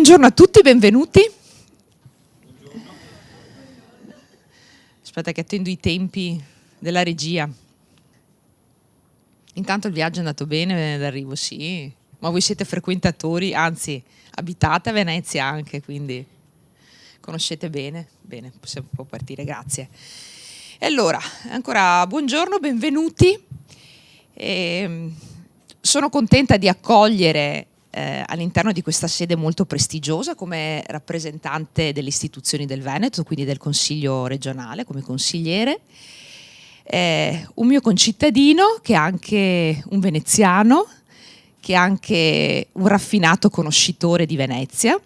Buongiorno a tutti, benvenuti. Aspetta che attendo i tempi della regia. Intanto il viaggio è andato bene d'arrivo, sì. Ma voi siete frequentatori, anzi abitate a Venezia anche, quindi conoscete bene. Bene, può partire, grazie. E allora, ancora buongiorno, benvenuti. Sono contenta di accogliere all'interno di questa sede molto prestigiosa come rappresentante delle istituzioni del Veneto, quindi del Consiglio regionale, come consigliere, un mio concittadino che è anche un veneziano, che è anche un raffinato conoscitore di Venezia,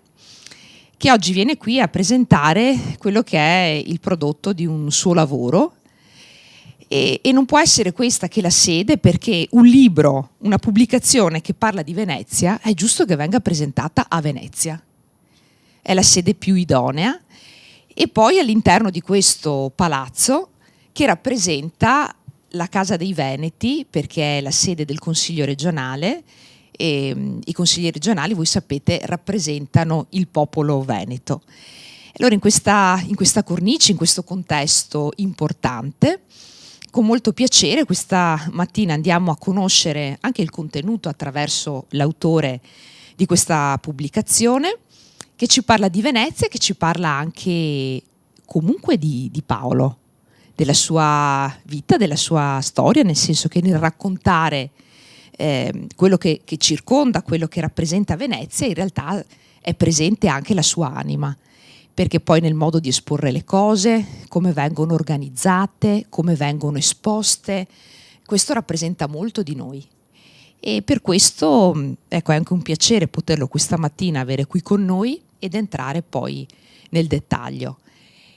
che oggi viene qui a presentare quello che è il prodotto di un suo lavoro. E non può essere questa che la sede, perché un libro, una pubblicazione che parla di Venezia, è giusto che venga presentata a Venezia. È la sede più idonea. E poi all'interno di questo palazzo, che rappresenta la Casa dei Veneti, perché è la sede del Consiglio regionale, e i consigli regionali, voi sapete, rappresentano il popolo veneto. Allora in questa cornice, in questo contesto importante, con molto piacere questa mattina andiamo a conoscere anche il contenuto attraverso l'autore di questa pubblicazione, che ci parla di Venezia e che ci parla anche comunque di Paolo, della sua vita, della sua storia, nel senso che nel raccontare quello che circonda, quello che rappresenta Venezia, in realtà è presente anche la sua anima, perché poi nel modo di esporre le cose, come vengono organizzate, come vengono esposte, questo rappresenta molto di noi. E per questo ecco, è anche un piacere poterlo questa mattina avere qui con noi ed entrare poi nel dettaglio.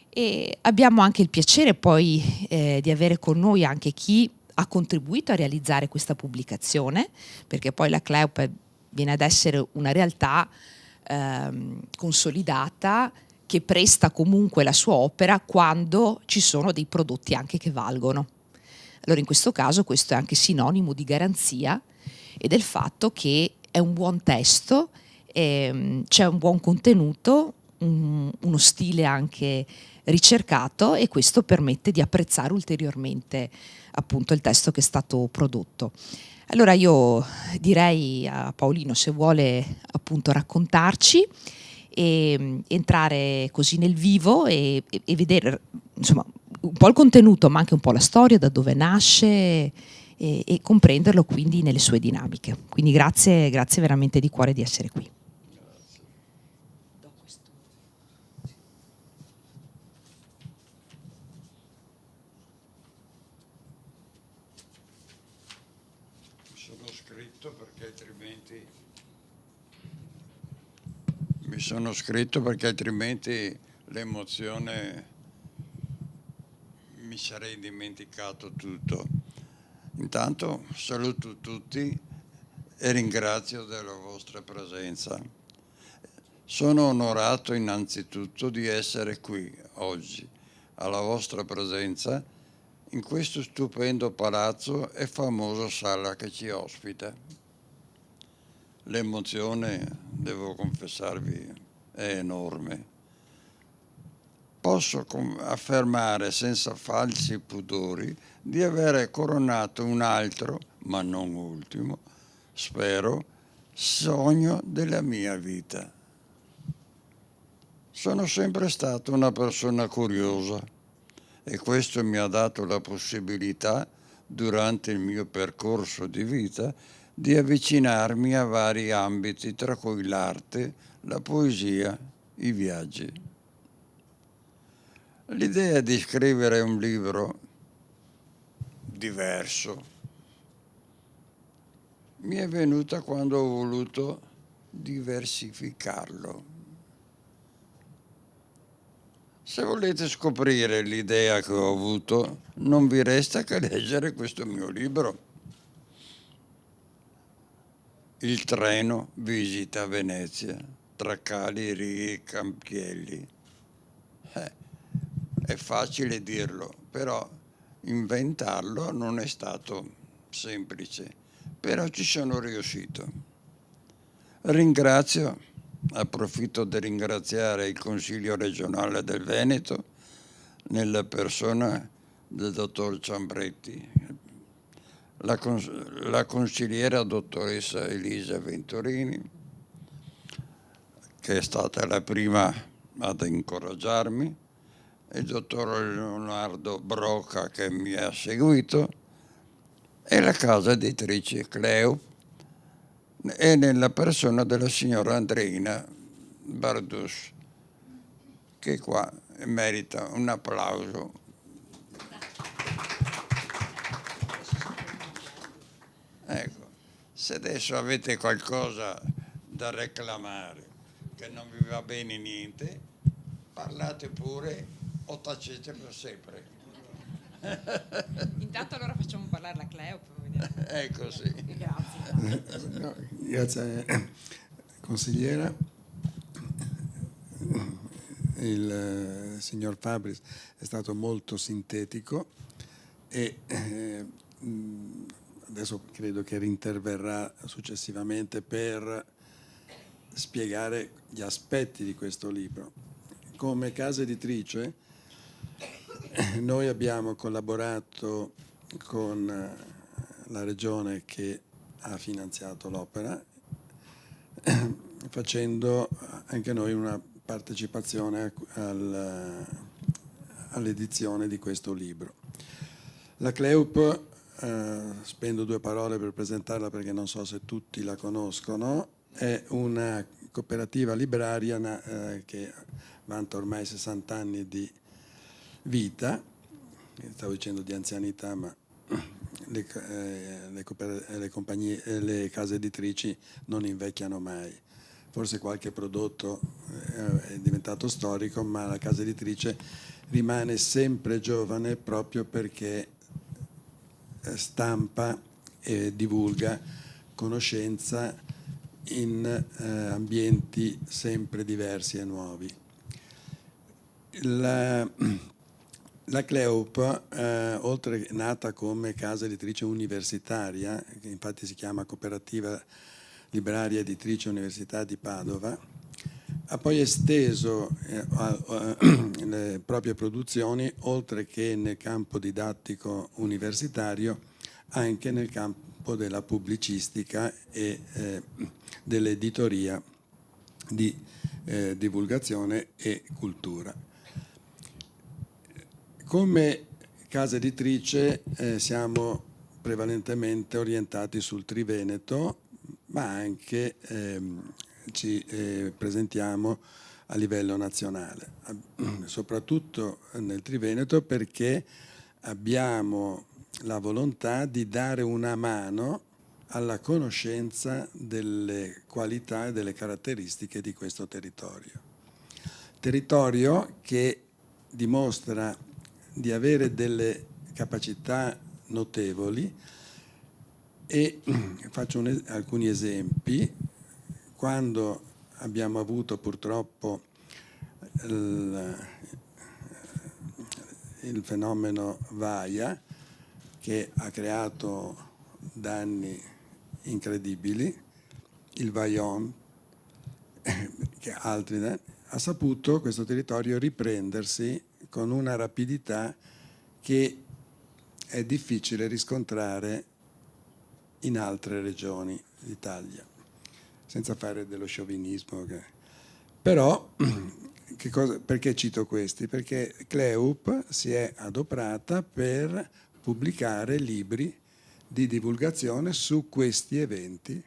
E abbiamo anche il piacere poi di avere con noi anche chi ha contribuito a realizzare questa pubblicazione, perché poi la CLEUP viene ad essere una realtà consolidata, che presta comunque la sua opera quando ci sono dei prodotti anche che valgono. Allora in questo caso questo è anche sinonimo di garanzia e del fatto che è un buon testo, c'è un buon contenuto, uno stile anche ricercato, e questo permette di apprezzare ulteriormente appunto il testo che è stato prodotto. Allora io direi a Paolino se vuole appunto raccontarci e entrare così nel vivo e vedere insomma un po' il contenuto ma anche un po' la storia, da dove nasce e comprenderlo quindi nelle sue dinamiche. Quindi grazie veramente di cuore di essere qui. Mi sono scritto perché altrimenti l'emozione mi sarei dimenticato tutto. Intanto saluto tutti e ringrazio della vostra presenza. Sono onorato innanzitutto di essere qui oggi, alla vostra presenza, in questo stupendo palazzo e famosa sala che ci ospita. L'emozione, devo confessarvi, è enorme. Posso affermare senza falsi pudori di avere coronato un altro, ma non ultimo, spero, sogno della mia vita. Sono sempre stato una persona curiosa e questo mi ha dato la possibilità, durante il mio percorso di vita, di avvicinarmi a vari ambiti, tra cui l'arte, la poesia, i viaggi. L'idea di scrivere un libro diverso mi è venuta quando ho voluto diversificarlo. Se volete scoprire l'idea che ho avuto, non vi resta che leggere questo mio libro. Il treno visita Venezia, tra Cali, Righi e Campielli. È facile dirlo, però inventarlo non è stato semplice, però ci sono riuscito. Ringrazio approfitto di ringraziare il Consiglio regionale del Veneto nella persona del dottor Ciambretti, la consigliera dottoressa Elisa Venturini, che è stata la prima ad incoraggiarmi, il dottor Leonardo Broca che mi ha seguito, e la casa editrice Cleo, e nella persona della signora Andreina Bardus, che qua merita un applauso. Ecco, se adesso avete qualcosa da reclamare, che non vi va bene niente, parlate pure o tacete per sempre. Intanto allora facciamo parlare la Cleo. Ecco, sì. Grazie. No, grazie consigliera. Il signor Fabris è stato molto sintetico e adesso credo che rinterverrà successivamente per spiegare gli aspetti di questo libro. Come casa editrice noi abbiamo collaborato con la regione che ha finanziato l'opera, facendo anche noi una partecipazione all'edizione di questo libro. La Cleup, spendo 2 parole per presentarla perché non so se tutti la conoscono, è una cooperativa libraria che vanta ormai 60 anni di vita, stavo dicendo di anzianità, ma le case editrici non invecchiano mai. Forse qualche prodotto è diventato storico, ma la casa editrice rimane sempre giovane proprio perché stampa e divulga conoscenza in ambienti sempre diversi e nuovi. La Cleup, oltre che nata come casa editrice universitaria, che infatti si chiama Cooperativa Libraria Editrice Università di Padova, ha poi esteso le proprie produzioni, oltre che nel campo didattico universitario, anche nel campo della pubblicistica e dell'editoria di divulgazione e cultura. Come casa editrice siamo prevalentemente orientati sul Triveneto, ma anche ci presentiamo a livello nazionale, soprattutto nel Triveneto perché abbiamo la volontà di dare una mano alla conoscenza delle qualità e delle caratteristiche di questo territorio. Territorio che dimostra di avere delle capacità notevoli e faccio alcuni esempi. Quando abbiamo avuto purtroppo il fenomeno Vaia, che ha creato danni incredibili, il Vajont, che altri danni, ha saputo questo territorio riprendersi con una rapidità che è difficile riscontrare in altre regioni d'Italia, senza fare dello sciovinismo. Però, perché cito questi? Perché Cleup si è adoperata per pubblicare libri di divulgazione su questi eventi.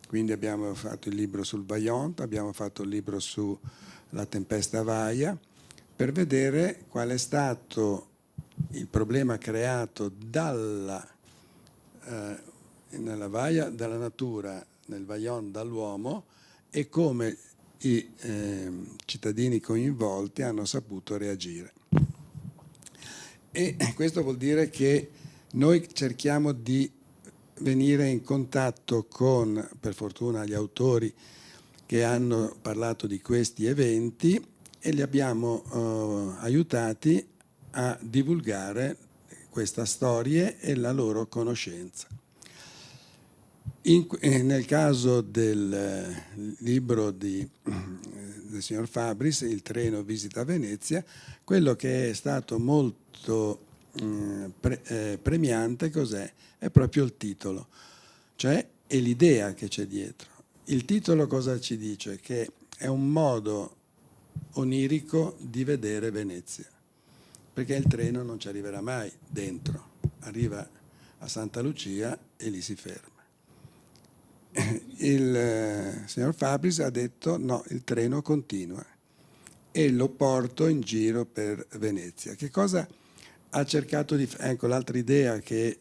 Quindi abbiamo fatto il libro sul Vajont, abbiamo fatto il libro sulla tempesta Vaia, per vedere qual è stato il problema creato nella Vaia dalla natura, nel Vajont dall'uomo, e come i cittadini coinvolti hanno saputo reagire. E questo vuol dire che noi cerchiamo di venire in contatto con, per fortuna, gli autori che hanno parlato di questi eventi e li abbiamo aiutati a divulgare queste storie e la loro conoscenza. Nel caso del libro del signor Fabris, Il treno visita Venezia, quello che è stato molto premiante cos'è? È proprio il titolo, cioè è l'idea che c'è dietro. Il titolo cosa ci dice? Che è un modo onirico di vedere Venezia, perché il treno non ci arriverà mai dentro, arriva a Santa Lucia e lì si ferma. Il signor Fabris ha detto no, il treno continua e lo porto in giro per Venezia. Che cosa ha cercato di fare? Ecco, l'altra idea che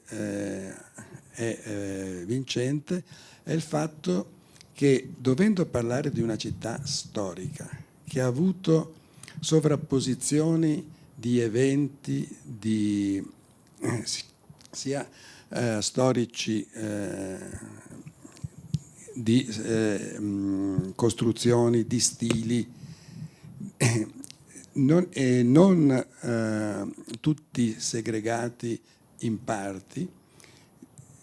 è vincente è il fatto che, dovendo parlare di una città storica che ha avuto sovrapposizioni di eventi, sia storici, di costruzioni, di stili, non tutti segregati in parti.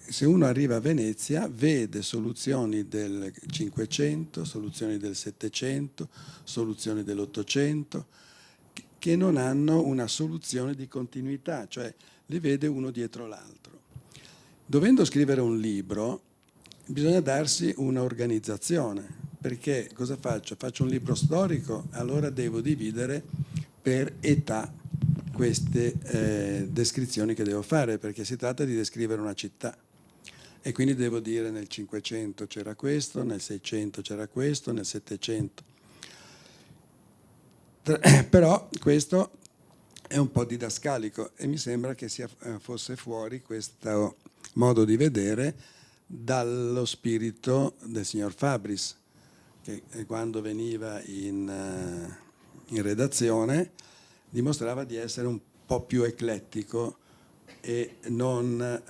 Se uno arriva a Venezia vede soluzioni del Cinquecento, soluzioni del Settecento, soluzioni dell'Ottocento, che non hanno una soluzione di continuità, cioè le vede uno dietro l'altro. Dovendo scrivere un libro bisogna darsi un'organizzazione, perché cosa faccio? Faccio un libro storico, allora devo dividere per età queste descrizioni che devo fare, perché si tratta di descrivere una città. E quindi devo dire nel 500 c'era questo, nel 600 c'era questo, nel 700. Però questo è un po' didascalico e mi sembra che fosse fuori questo modo di vedere dallo spirito del signor Fabris, che quando veniva in redazione dimostrava di essere un po' più eclettico e non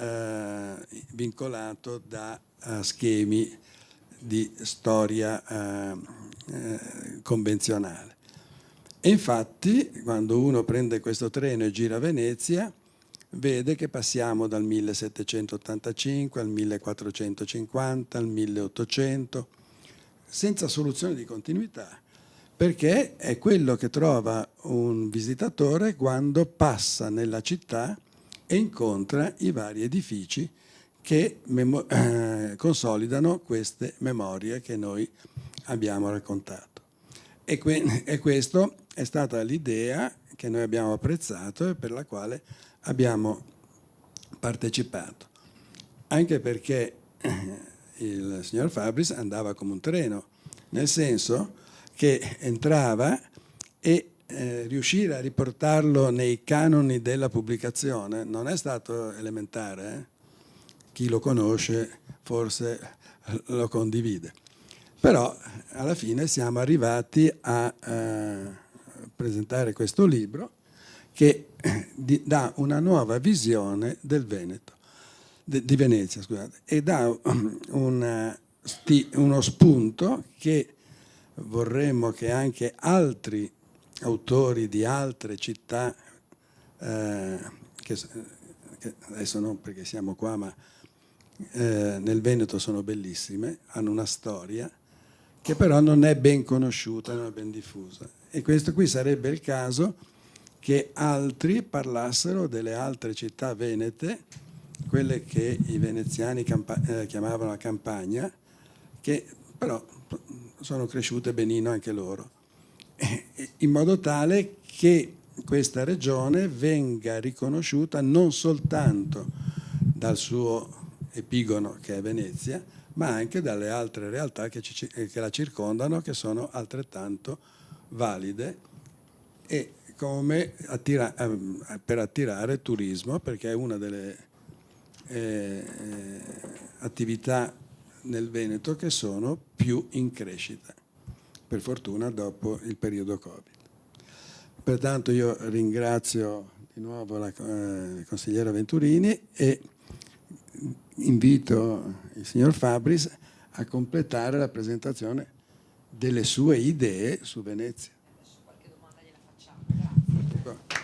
vincolato da schemi di storia convenzionale. E infatti, quando uno prende questo treno e gira a Venezia, vede che passiamo dal 1785 al 1450, al 1800, senza soluzione di continuità, perché è quello che trova un visitatore quando passa nella città e incontra i vari edifici che consolidano queste memorie che noi abbiamo raccontato. E questo è stata l'idea che noi abbiamo apprezzato e per la quale abbiamo partecipato, anche perché il signor Fabris andava come un treno, nel senso che entrava e riuscire a riportarlo nei canoni della pubblicazione non è stato elementare. Chi lo conosce forse lo condivide. Però alla fine siamo arrivati a presentare questo libro che dà una nuova visione del Veneto, di Venezia, scusate, e dà uno spunto che vorremmo che anche altri autori di altre città, che adesso non perché siamo qua, ma nel Veneto sono bellissime, hanno una storia che però non è ben conosciuta, non è ben diffusa. E questo qui sarebbe il caso che altri parlassero delle altre città venete, quelle che i veneziani chiamavano la campagna, che però sono cresciute benino anche loro, in modo tale che questa regione venga riconosciuta non soltanto dal suo epigono che è Venezia, ma anche dalle altre realtà che la circondano, che sono altrettanto valide e come per attirare turismo, perché è una delle attività nel Veneto che sono più in crescita, per fortuna dopo il periodo Covid. Pertanto io ringrazio di nuovo la consigliera Venturini e invito il signor Fabris a completare la presentazione delle sue idee su Venezia. Adesso qualche domanda gliela facciamo. Grazie.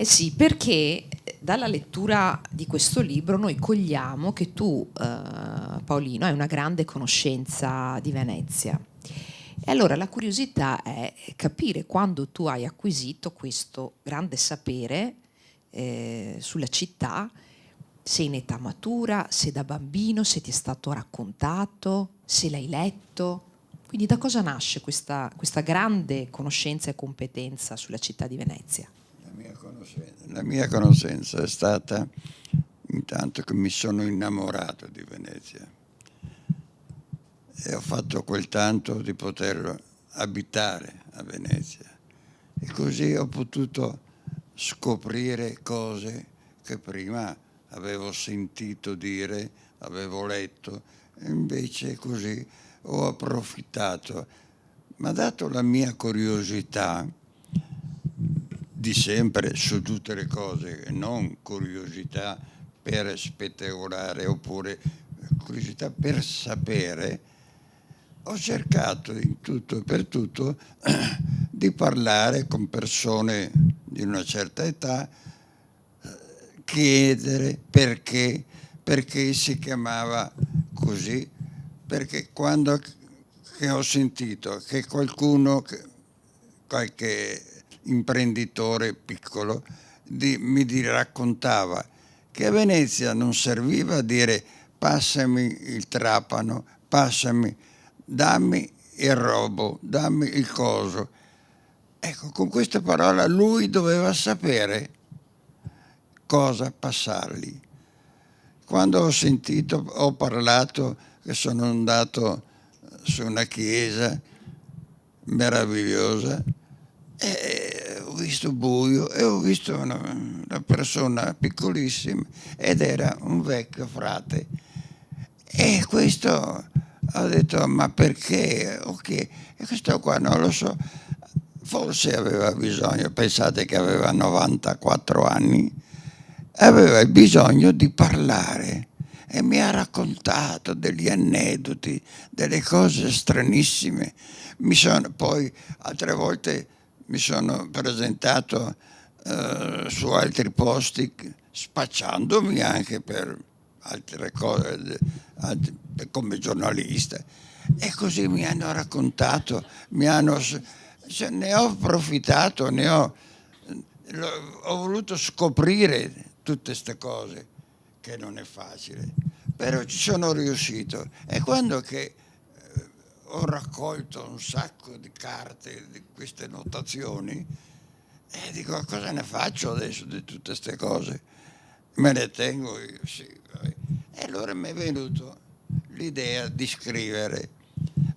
Eh sì, perché dalla lettura di questo libro noi cogliamo che tu, Paolino, hai una grande conoscenza di Venezia. E allora la curiosità è capire quando tu hai acquisito questo grande sapere sulla città, se in età matura, se da bambino, se ti è stato raccontato, se l'hai letto. Quindi da cosa nasce questa grande conoscenza e competenza sulla città di Venezia? La mia conoscenza è stata intanto che mi sono innamorato di Venezia e ho fatto quel tanto di poter abitare a Venezia e così ho potuto scoprire cose che prima avevo sentito dire, avevo letto, e invece così ho approfittato. Ma dato la mia curiosità di sempre su tutte le cose, e non curiosità per spettacolare oppure curiosità per sapere, ho cercato in tutto e per tutto di parlare con persone di una certa età, chiedere perché si chiamava così, perché quando che ho sentito che qualcuno, qualche imprenditore piccolo, mi raccontava che a Venezia non serviva a dire passami il trapano, dammi il robo, dammi il coso. Ecco, con queste parole lui doveva sapere cosa passargli. Quando ho parlato che sono andato su una chiesa meravigliosa e ho visto buio e ho visto una persona piccolissima ed era un vecchio frate. E questo ho detto, ma perché? Ok, e questo qua non lo so, forse aveva bisogno, pensate che aveva 94 anni, aveva bisogno di parlare e mi ha raccontato degli aneddoti, delle cose stranissime. Poi altre volte mi sono presentato su altri posti spacciandomi anche per altre cose come giornalista e così mi hanno raccontato, ne ho approfittato, ho voluto scoprire tutte queste cose che non è facile, però ci sono riuscito e quando che ho raccolto un sacco di carte di queste notazioni e dico cosa ne faccio adesso di tutte queste cose, me le tengo io, sì, e allora mi è venuto l'idea di scrivere,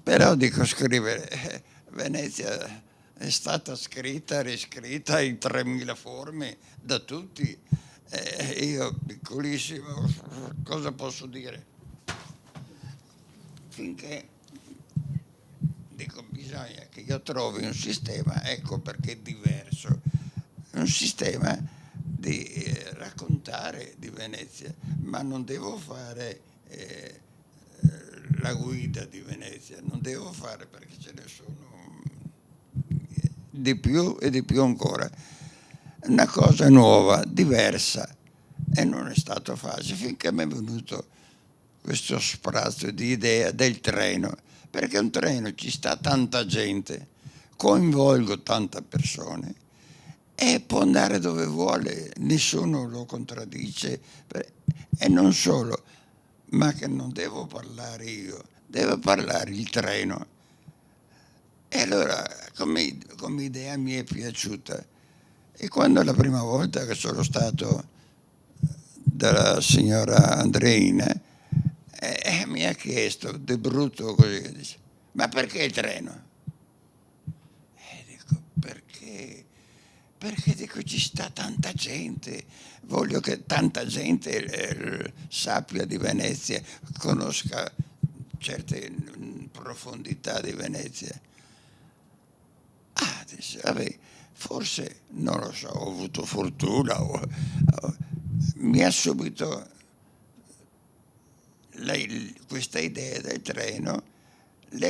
però dico scrivere, Venezia è stata scritta, riscritta in 3000 forme da tutti, io piccolissimo, cosa posso dire? Finché dico bisogna che io trovi un sistema, ecco perché è diverso, un sistema di raccontare di Venezia, ma non devo fare la guida di Venezia, non devo fare perché ce ne sono di più e di più ancora. Una cosa nuova, diversa, e non è stato facile finché mi è venuto questo sprazzo di idea del treno, perché un treno ci sta tanta gente, coinvolgo tante persone e può andare dove vuole, nessuno lo contraddice e non solo, ma che non devo parlare io, deve parlare il treno. E allora come idea mi è piaciuta. E quando la prima volta che sono stato dalla signora Andreina mi ha chiesto di brutto così, dice, ma perché il treno? E dico perché dico ci sta tanta gente, voglio che tanta gente sappia di Venezia, conosca certe profondità di Venezia. Dice, vabbè, forse non lo so, ho avuto fortuna mi ha subito questa idea del treno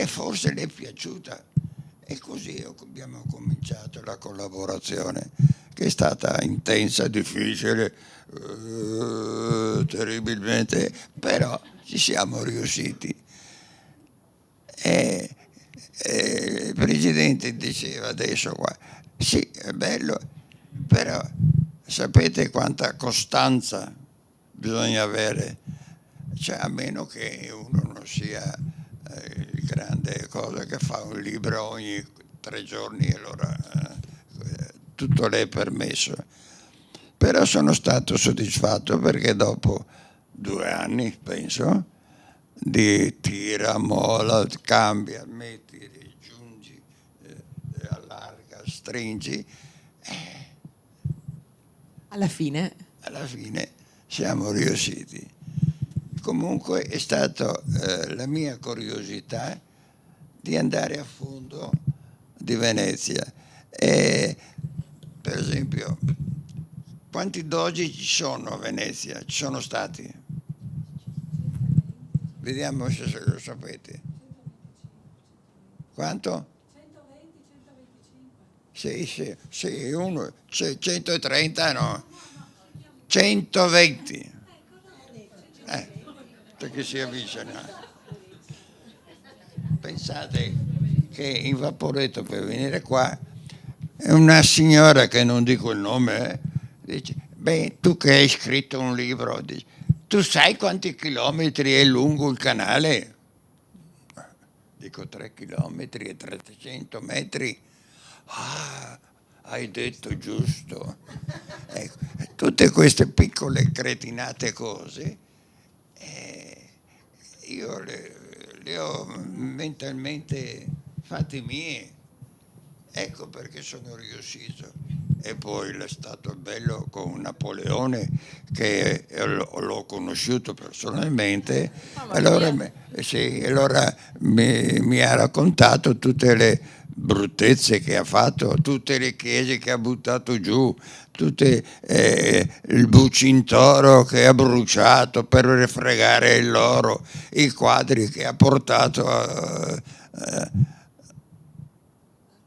forse le è piaciuta e così abbiamo cominciato la collaborazione che che è stata intensa, difficile, terribilmente, però ci siamo riusciti. E il Presidente diceva adesso qua, sì, è bello, però sapete quanta costanza bisogna avere? Cioè, a meno che uno non sia il grande cosa che fa un libro ogni 3 giorni, allora tutto le è permesso. Però sono stato soddisfatto perché dopo 2 anni, penso, di tira, molla, cambia, metti, aggiungi, allarga, stringi, Alla fine alla fine siamo riusciti. Comunque è stata la mia curiosità di andare a fondo di Venezia. E, per esempio, quanti dogi ci sono a Venezia? Ci sono stati? Vediamo se lo sapete. Quanto? 120, 125. Sì, uno, 130 no. 120. Perché si avvicina. Pensate che in Vaporetto per venire qua una signora che non dico il nome dice, beh, tu che hai scritto un libro, dice, tu sai quanti chilometri è lungo il canale? Dico 3 chilometri e 300 metri. Ah, hai detto giusto. Ecco, tutte queste piccole cretinate cose io le ho mentalmente fatte mie. Ecco perché sono riuscito. E poi è stato bello con Napoleone, che l'ho conosciuto personalmente, allora mi ha raccontato tutte le bruttezze che ha fatto, tutte le chiese che ha buttato giù, tutte il Bucintoro che ha bruciato per refregare l'oro, i quadri che ha portato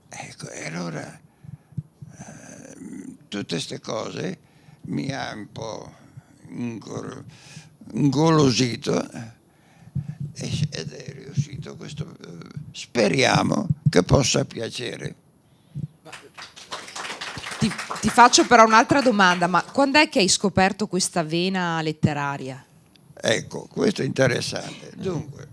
ecco, e allora tutte queste cose mi ha un po' ingolosito ed è riuscito questo. Speriamo che possa piacere. ti faccio però un'altra domanda, ma quando è che hai scoperto questa vena letteraria? Ecco, questo è interessante. Dunque,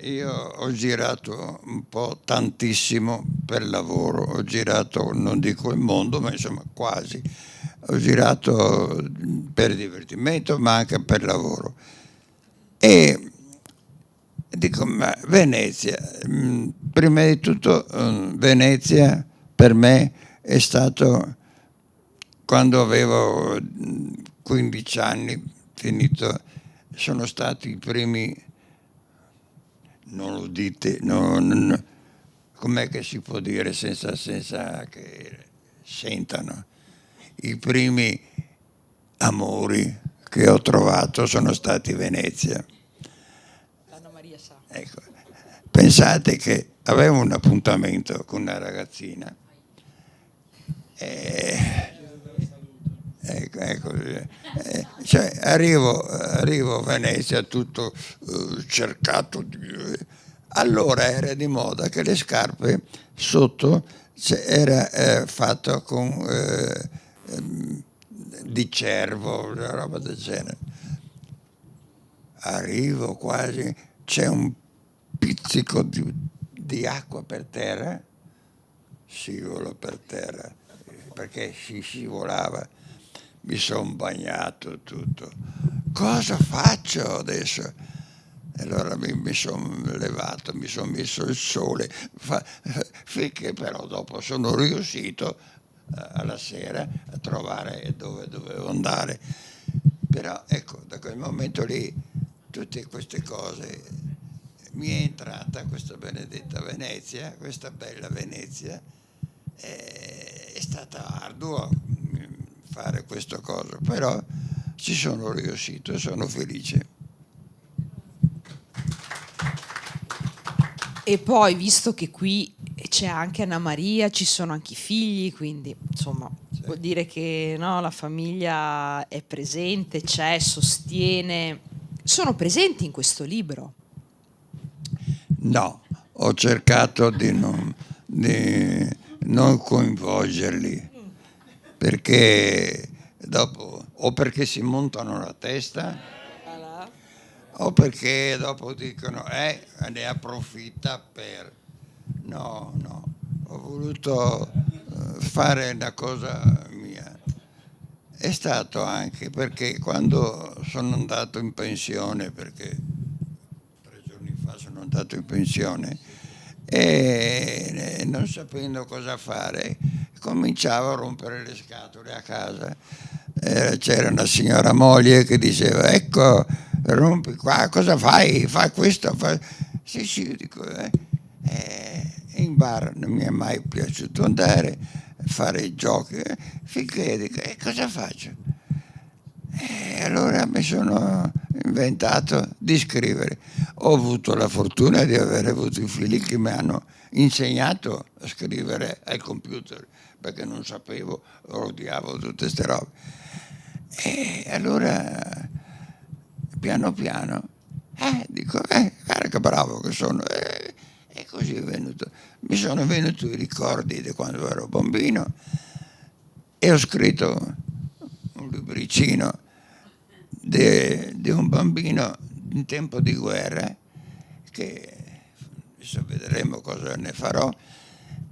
io ho girato un po' tantissimo per lavoro, ho girato, non dico il mondo, ma insomma quasi, ho girato per divertimento ma anche per lavoro. E dico, ma Venezia, prima di tutto Venezia per me è stato quando avevo 15 anni, finito, sono stati i primi, non lo dite, com'è che si può dire senza che sentano, i primi amori che ho trovato sono stati Venezia. Anna Maria sa. Ecco, pensate che avevo un appuntamento con una ragazzina cioè arrivo a Venezia tutto cercato allora era di moda che le scarpe sotto era fatto con di cervo, una roba del genere. Arrivo quasi, c'è un pizzico di acqua per terra, scivolo per terra perché si scivolava, mi sono bagnato tutto. Cosa faccio adesso? E allora mi sono levato, mi sono messo il sole, finché però dopo sono riuscito alla sera a trovare dove dovevo andare. Però ecco, da quel momento lì, tutte queste cose, mi è entrata questa benedetta Venezia, questa bella Venezia, è stata ardua fare questa cosa, però ci sono riuscito e sono felice. E poi, visto che qui c'è anche Anna Maria, ci sono anche i figli, quindi insomma vuol dire che no, la famiglia è presente, c'è, sostiene, sono presenti in questo libro. No, ho cercato di non coinvolgerli, perché dopo o perché si montano la testa o perché dopo dicono ne approfitta per... No, ho voluto fare una cosa mia. È stato anche perché quando sono andato in pensione, perché 3 giorni fa sono andato in pensione, e non sapendo cosa fare cominciavo a rompere le scatole a casa. C'era una signora moglie che diceva: ecco, rompi qua, cosa fai? Fai questo? Sì, dico, in bar non mi è mai piaciuto andare a fare giochi, finché dico, cosa faccio? E allora mi sono inventato di scrivere. Ho avuto la fortuna di aver avuto i figli che mi hanno insegnato a scrivere al computer, perché non sapevo, odiavo tutte queste robe. E allora, piano piano, dico, guarda che bravo che sono. E così è venuto. Mi sono venuti i ricordi di quando ero bambino e ho scritto un libricino di un bambino in tempo di guerra, che adesso vedremo cosa ne farò,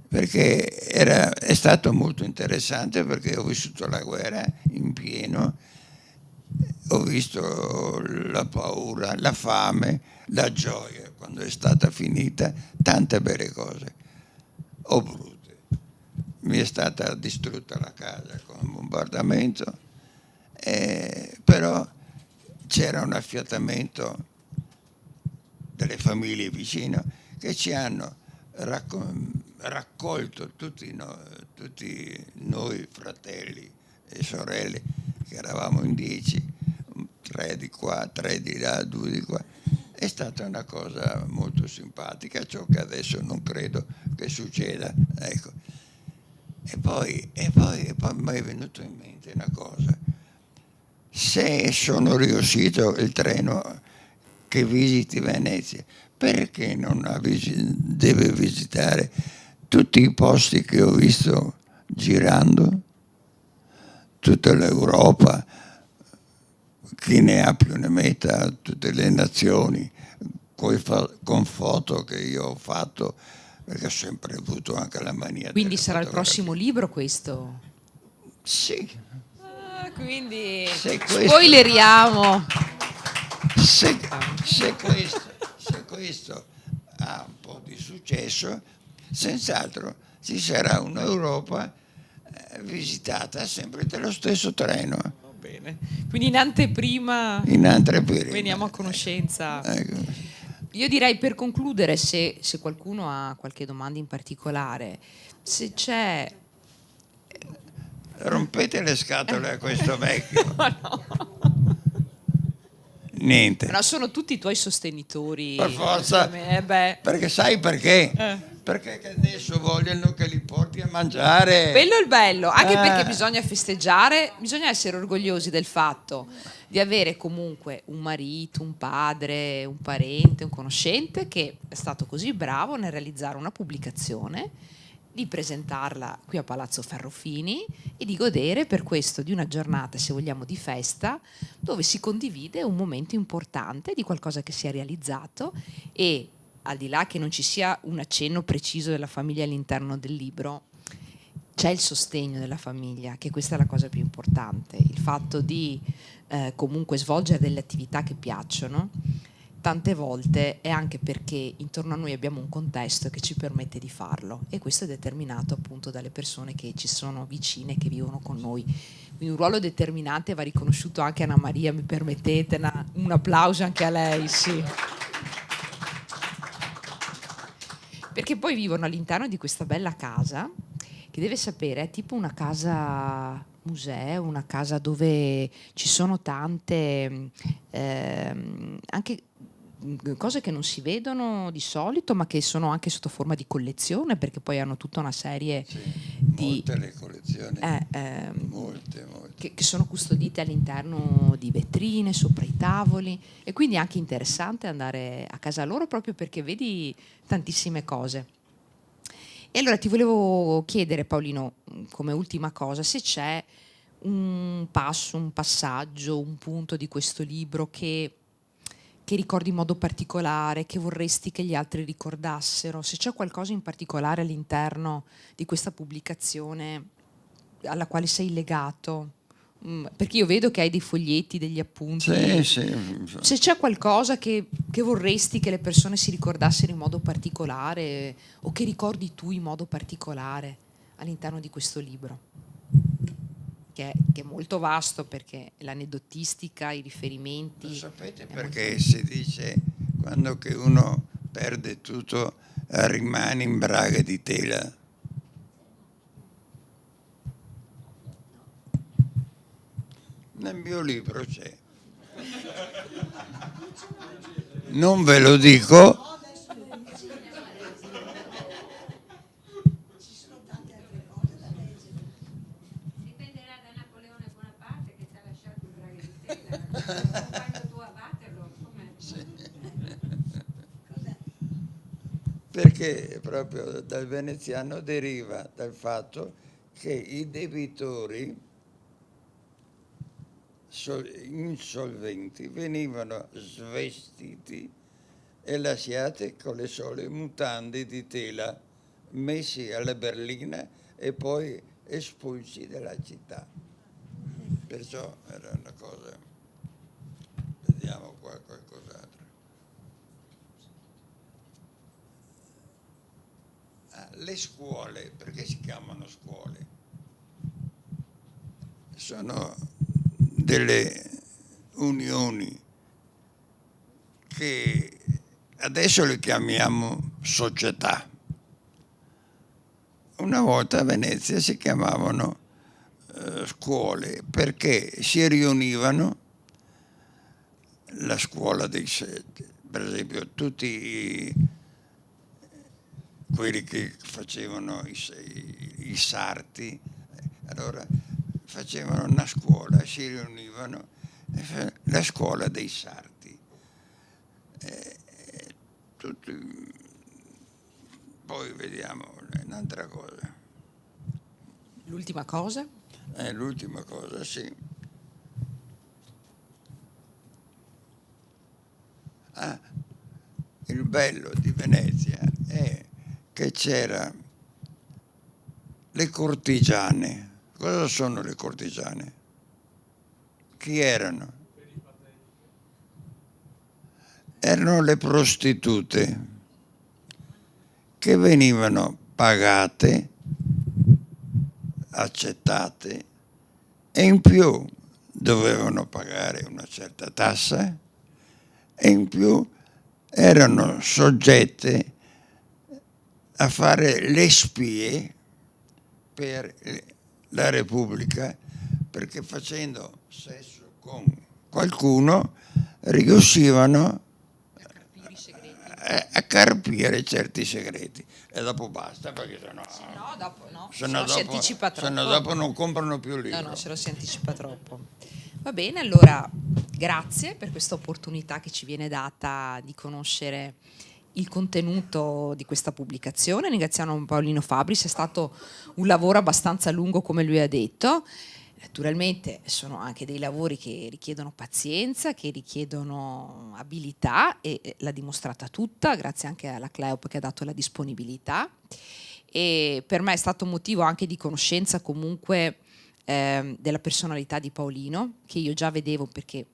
perché è stato molto interessante, perché ho vissuto la guerra in pieno, ho visto la paura, la fame, la gioia quando è stata finita, tante belle cose, o brutte. Mi è stata distrutta la casa con un bombardamento, però c'era un affiatamento delle famiglie vicino che ci hanno raccolto tutti noi fratelli e sorelle, che eravamo in 10, 3 di qua, 3 di là, 2 di qua. È stata una cosa molto simpatica, ciò che adesso non credo che succeda. Ecco. E poi mi è venuto in mente una cosa: se sono riuscito il treno che visiti Venezia, perché non deve visitare tutti i posti che ho visto girando, tutta l'Europa, chi ne ha più ne metta, tutte le nazioni, con foto che io ho fatto, perché ho sempre avuto anche la mania. Quindi sarà il prossimo libro questo? Sì. Quindi Questo, spoileriamo. se questo ha un po' di successo, senz'altro ci sarà un'Europa visitata sempre dello stesso treno. Va bene. Quindi in anteprima veniamo a conoscenza. Ecco. Io direi, per concludere, se qualcuno ha qualche domanda in particolare, se c'è... Rompete le scatole a questo vecchio. No. Niente. No, sono tutti i tuoi sostenitori. Per forza. Perché sai perché? Perché adesso vogliono che li porti a mangiare. Quello è il bello, anche perché bisogna festeggiare, bisogna essere orgogliosi del fatto di avere comunque un marito, un padre, un parente, un conoscente che è stato così bravo nel realizzare una pubblicazione, di presentarla qui a Palazzo Ferrofini e di godere per questo di una giornata, se vogliamo, di festa, dove si condivide un momento importante di qualcosa che si è realizzato, e al di là che non ci sia un accenno preciso della famiglia all'interno del libro, c'è il sostegno della famiglia, che questa è la cosa più importante, il fatto di comunque svolgere delle attività che piacciono. Tante volte è anche perché intorno a noi abbiamo un contesto che ci permette di farlo, e questo è determinato appunto dalle persone che ci sono vicine, che vivono con noi. Quindi un ruolo determinante va riconosciuto anche a Anna Maria, mi permettete un applauso anche a lei, sì. Perché poi vivono all'interno di questa bella casa, che deve sapere è tipo una casa museo, una casa dove ci sono tante anche cose che non si vedono di solito, ma che sono anche sotto forma di collezione, perché poi hanno tutta una serie Sì, di molte le collezioni, molte. che sono custodite all'interno di vetrine, sopra i tavoli, e quindi è anche interessante andare a casa loro proprio perché vedi tantissime cose. E allora ti volevo chiedere, Paolino, come ultima cosa, se c'è un passo, un passaggio, un punto di questo libro che ricordi in modo particolare, che vorresti che gli altri ricordassero, se c'è qualcosa in particolare all'interno di questa pubblicazione alla quale sei legato. Perché io vedo che hai dei foglietti, degli appunti. Sì. Se c'è qualcosa che vorresti che le persone si ricordassero in modo particolare o che ricordi tu in modo particolare all'interno di questo libro, che è molto vasto perché l'aneddotistica, i riferimenti. Lo sapete perché si dice quando che uno perde tutto rimane in braghe di tela? Nel mio libro c'è. Non ve lo dico. Dipenderà da Napoleone Bonaparte che ti ha lasciato il braghe di tela. Il compagno tuo a batterlo, com'è? Perché proprio dal veneziano deriva dal fatto che i debitori insolventi venivano svestiti e lasciati con le sole mutande di tela, messi alla berlina e poi espulsi dalla città. Perciò era una cosa. Vediamo qua qualcos'altro. Le scuole, perché si chiamano scuole? Sono delle unioni che adesso le chiamiamo società. Una volta a Venezia si chiamavano scuole perché si riunivano la scuola dei sette, per esempio tutti quelli che facevano i sarti, allora facevano una scuola, si riunivano, la scuola dei sarti. Poi vediamo un'altra cosa. L'ultima cosa? L'ultima cosa, sì. Il bello di Venezia è che c'era le cortigiane. Cosa sono le cortigiane? Chi erano? Erano le prostitute che venivano pagate, accettate e in più dovevano pagare una certa tassa e in più erano soggette a fare le spie per la Repubblica, perché facendo sesso con qualcuno riuscivano a carpire certi segreti. E dopo basta, perché sennò, No, dopo no. sennò Si anticipa troppo. sennò dopo non comprano più il No, libro. no, se lo si anticipa troppo. Va bene, allora grazie per questa opportunità che ci viene data di conoscere il contenuto di questa pubblicazione. Ringraziamo Paolino Fabris, è stato un lavoro abbastanza lungo come lui ha detto. Naturalmente sono anche dei lavori che richiedono pazienza, che richiedono abilità e l'ha dimostrata tutta, grazie anche alla Cleop che ha dato la disponibilità. E per me è stato un motivo anche di conoscenza comunque della personalità di Paolino, che io già vedevo perché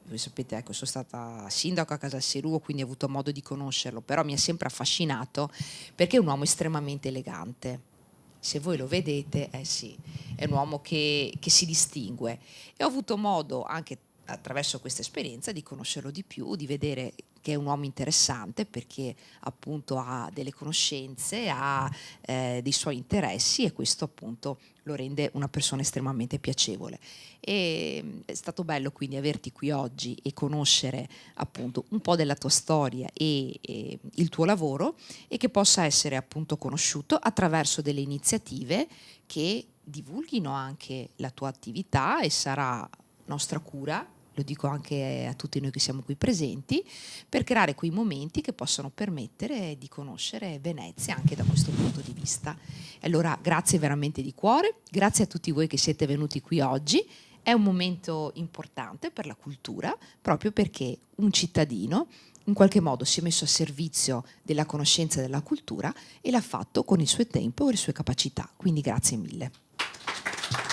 voi sapete, ecco, sono stata sindaco a Casal Seruo, quindi ho avuto modo di conoscerlo, però mi ha sempre affascinato perché è un uomo estremamente elegante. Se voi lo vedete, sì, è un uomo che si distingue. E ho avuto modo anche attraverso questa esperienza di conoscerlo di più, di vedere che è un uomo interessante perché appunto ha delle conoscenze, ha dei suoi interessi, e questo appunto lo rende una persona estremamente piacevole. E è stato bello quindi averti qui oggi e conoscere appunto un po' della tua storia e il tuo lavoro, e che possa essere appunto conosciuto attraverso delle iniziative che divulghino anche la tua attività, e sarà nostra cura, lo dico anche a tutti noi che siamo qui presenti, per creare quei momenti che possano permettere di conoscere Venezia anche da questo punto di vista. E allora grazie veramente di cuore, grazie a tutti voi che siete venuti qui oggi. È un momento importante per la cultura, proprio perché un cittadino in qualche modo si è messo a servizio della conoscenza e della cultura, e l'ha fatto con il suo tempo e le sue capacità. Quindi grazie mille.